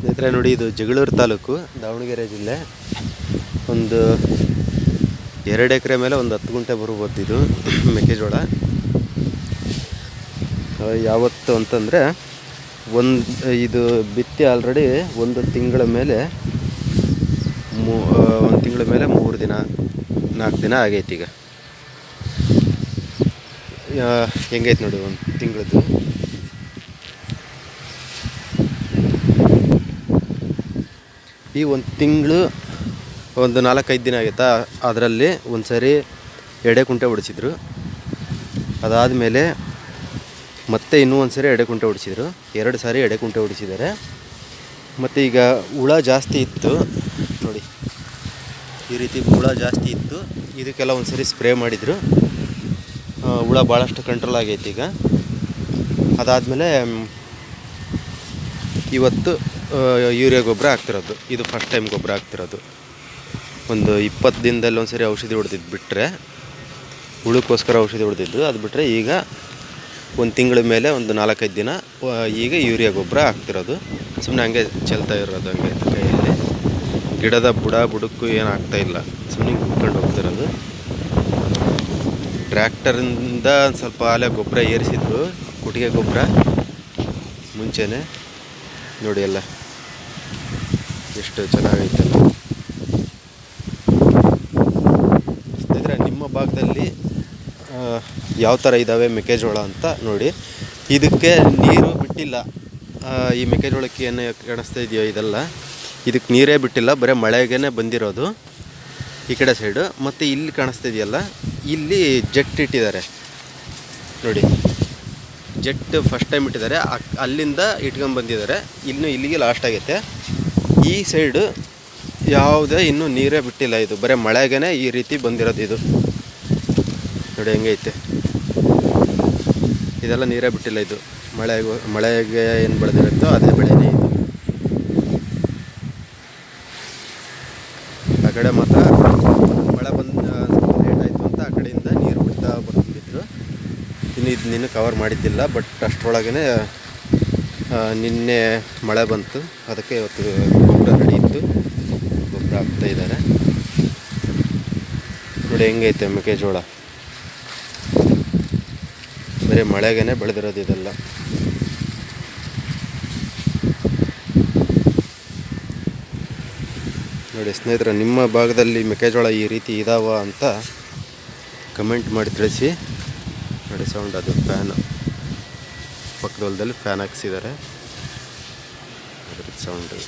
ಸ್ನೇಹಿತರೆ ನೋಡಿ, ಇದು ಜಗಳೂರು ತಾಲೂಕು, ದಾವಣಗೆರೆ ಜಿಲ್ಲೆ. ಒಂದು 2 ಎಕರೆ ಮೇಲೆ ಒಂದು 10 ಗುಂಟೆ ಬರ್ಬೋದು ಇದು ಮೆಕ್ಕೆಜೋಳ. ಯಾವತ್ತು ಅಂತಂದರೆ ಇದು ಬಿತ್ತಿ ಆಲ್ರೆಡಿ 1 ತಿಂಗಳ ಮೇಲೆ 3 ದಿನ 4 ದಿನ ಆಗೈತಿ. ಈಗ ಹೆಂಗೈತೆ ನೋಡಿ 1 ತಿಂಗಳದ್ದು. ಈ 1 ತಿಂಗಳು ಒಂದು 4-5 ದಿನ ಆಗೈತಾ. ಅದರಲ್ಲಿ ಒಂದು ಸರಿ ಎಡೆ ಕುಂಟೆ ಹೊಡಿಸಿದ್ರು. ಅದಾದಮೇಲೆ ಮತ್ತೆ ಇನ್ನೂ ಒಂದು ಸರಿ ಎಡೆ ಕುಂಟೆ ಹೊಡಿಸಿದ್ರು. 2 ಸಾರಿ ಎಡೆ ಕುಂಟೆ ಹೊಡಿಸಿದ್ದಾರೆ. ಮತ್ತು ಈಗ ಹುಳ ಜಾಸ್ತಿ ಇತ್ತು ನೋಡಿ, ಈ ರೀತಿ ಹುಳ ಜಾಸ್ತಿ ಇತ್ತು. ಇದಕ್ಕೆಲ್ಲ ಒಂದು ಸರಿ ಸ್ಪ್ರೇ ಮಾಡಿದರು. ಹುಳ ಭಾಳಷ್ಟು ಕಂಟ್ರೋಲ್ ಆಗೈತಿ ಈಗ. ಅದಾದಮೇಲೆ ಇವತ್ತು ಯೂರಿಯಾ ಗೊಬ್ಬರ ಹಾಕ್ತಿರೋದು. ಇದು ಫಸ್ಟ್ ಟೈಮ್ ಗೊಬ್ಬರ ಹಾಕ್ತಿರೋದು. ಒಂದು 20 ದಿನದಲ್ಲಿ ಒಂದು ಸರಿ ಔಷಧಿ ಹೊಡೆದಿದ್ದು ಬಿಟ್ಟರೆ, ಹುಳಕ್ಕೋಸ್ಕರ ಔಷಧಿ ಹೊಡೆದಿದ್ದು. ಅದು ಬಿಟ್ಟರೆ ಈಗ 1 ತಿಂಗಳ ಮೇಲೆ ಒಂದು 4-5 ದಿನ ಈಗ ಯೂರಿಯಾ ಗೊಬ್ಬರ ಹಾಕ್ತಿರೋದು. ಸುಮ್ಮನೆ ಹಂಗೆ ಚೆಲ್ತಾ ಇರೋದು, ಹಂಗೆ ಕೈಯಲ್ಲಿ. ಗಿಡದ ಬುಡಕ್ಕೂ ಏನು ಆಗ್ತಾಯಿಲ್ಲ, ಸುಮ್ಮನೆ ಕುತ್ಕೊಂಡು ಹೋಗ್ತಿರೋದು. ಟ್ರ್ಯಾಕ್ಟರಿಂದ ಸ್ವಲ್ಪ ಆಲೆ ಗೊಬ್ಬರ ಏರಿಸಿದ್ರು, ಕೊಟ್ಟಿಗೆ ಗೊಬ್ಬರ ಮುಂಚೆನೇ. ನೋಡಿ ಎಲ್ಲ ಎಷ್ಟು ಚೆನ್ನಾಗೈತೆ. ಸ್ನೇಹಿತರೆ, ನಿಮ್ಮ ಭಾಗದಲ್ಲಿ ಯಾವ ಥರ ಇದ್ದಾವೆ ಮೆಕ್ಕೆಜೋಳ ಅಂತ ನೋಡಿ. ಇದಕ್ಕೆ ನೀರು ಬಿಟ್ಟಿಲ್ಲ. ಈ ಮೆಕ್ಕೆಜೋಳಕ್ಕೆ ಏನು ಕಾಣಿಸ್ತಾ ಇದೆಯೋ ಇದೆಲ್ಲ, ಇದಕ್ಕೆ ನೀರೇ ಬಿಟ್ಟಿಲ್ಲ, ಬರೀ ಮಳೆಗೇ ಬಂದಿರೋದು ಈ ಕಡೆ ಸೈಡು. ಮತ್ತು ಇಲ್ಲಿ ಕಾಣಿಸ್ತಾ ಇದೆಯಲ್ಲ, ಇಲ್ಲಿ ಜೆಟ್ ಇಟ್ಟಿದ್ದಾರೆ ನೋಡಿ. ಜೆಟ್ ಫಸ್ಟ್ ಟೈಮ್ ಇಟ್ಟಿದ್ದಾರೆ, ಅಲ್ಲಿಂದ ಇಟ್ಕೊಂಬಂದಿದ್ದಾರೆ. ಇನ್ನೂ ಇಲ್ಲಿಗೆ ಲಾಸ್ಟ್ ಆಗೈತೆ. ಈ ಸೈಡು ಯಾವುದೇ ಇನ್ನೂ ನೀರೇ ಬಿಟ್ಟಿಲ್ಲ. ಇದು ಬರೀ ಮಳೆಗೇ ಈ ರೀತಿ ಬಂದಿರೋದು. ಇದು ನೋಡಿ ಹೆಂಗೈತೆ. ಇದೆಲ್ಲ ನೀರೇ ಬಿಟ್ಟಿಲ್ಲ. ಇದು ಮಳೆಗೆ ಏನು ಬೆಳೆದಿರುತ್ತೋ ಅದೇ ಬೆಳೆನೇ ಇದು. ಆ ಕಡೆ ಮಾತ್ರ ಮಳೆ ಲೇಟ್ ಆಯಿತು ಅಂತ ಆ ಕಡೆಯಿಂದ ನೀರು ಬಿಡ್ತಾ ಬಂದಿದ್ರು. ಇನ್ನೂ ಕವರ್ ಮಾಡಿದ್ದಿಲ್ಲ. ಬಟ್ ಅಷ್ಟರೊಳಗೇ ನಿನ್ನೆ ಮಳೆ ಬಂತು. ಅದಕ್ಕೆ ಇವತ್ತು ಗೊಬ್ಬರ ರೆಡಿ ಇತ್ತು, ಗೊಬ್ಬರ ಹಾಕ್ತಾಯಿದ್ದಾರೆ. ನೋಡಿ ಹೆಂಗೈತೆ ಮೆಕ್ಕೆಜೋಳ. ಬರೀ ಮಳೆಗೇ ಬೆಳೆದಿರೋದು ಇದೆಲ್ಲ. ನೋಡಿ ಸ್ನೇಹಿತರೆ, ನಿಮ್ಮ ಭಾಗದಲ್ಲಿ ಮೆಕ್ಕೆಜೋಳ ಈ ರೀತಿ ಇದಾವ ಅಂತ ಕಮೆಂಟ್ ಮಾಡಿ ತಿಳಿಸಿ. ನೋಡಿ ಸೌಂಡ್, ಅದು ಫ್ಯಾನು ಪಕ್ಕದ ಹೊಲದಲ್ಲಿ ಫ್ಯಾನ್ ಹಾಕ್ಸಿದ್ದಾರೆ, ಅದ್ರ ಸೌಂಡು.